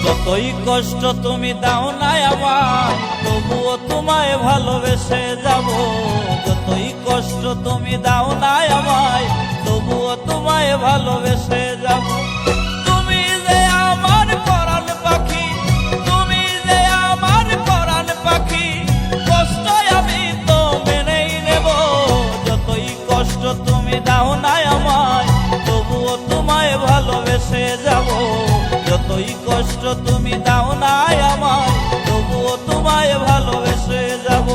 যতই কষ্ট তুমি দাও না আমায়, তবুও তোমায় ভালোবেসে যাব। যতই কষ্ট তুমি দাও না আমায়, তবুও তোমায় ভালোবেসে যাব। তুমি যে আমার পরাণ পাখি, তুমি যে আমার পরাণ পাখি, কষ্ট আমি তো মেনেই নেব। যতই কষ্ট তুমি দাও না আমায়, তবুও তোমায় ভালোবেসে যাব। যতই কষ্ট তুমি দাও না আমায়, তবুও তোমায় ভালোবেসে যাব।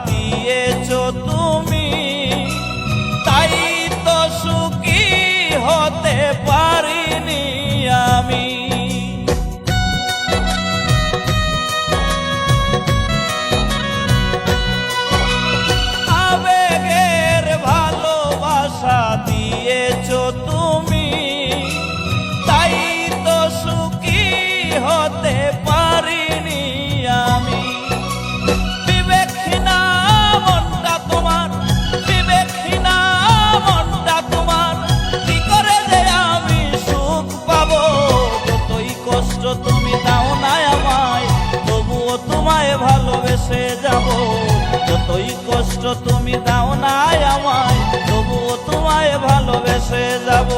দিয়েছো তুমি, তাই তো সুখী হতে পারিনি আমি। আবেগের ভালোবাসা দিয়েছো তুমি, তাই তো সুখী হতে পারিনি আমি। তুমি দাও না আমায়, তবুও তোমায় ভালোবেসে যাব। যতই কষ্ট তুমি দাও না আমায়, তবুও তোমায় ভালোবেসে যাব।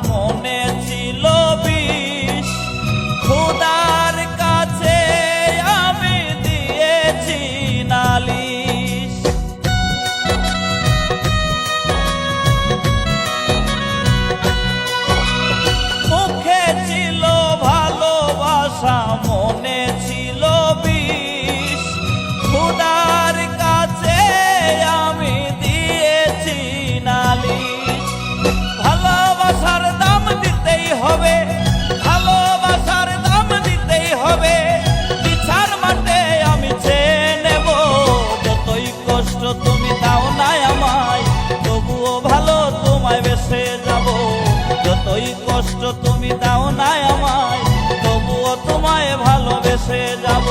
মনে ছিল বিষ, খোদার কাছে আমি দিয়েছি নালিশ। মুখে ছিল ভালোবাসা, মনে ছিল বিষ, খোদার কাছে আমি দিয়েছি নালিশ। ভালোবাসার দাম দিতেই হবে, ভালোবাসার দাম দিতেই হবে, বিচার মাঠে আমি চেয়ে নেব। যতই কষ্ট তুমি দাও না আমায়, তবুও ভালো তোমায় বেসে যাব। যতই কষ্ট তুমি দাও না আমায়, তবুও তোমায় ভালোবেসে যাব।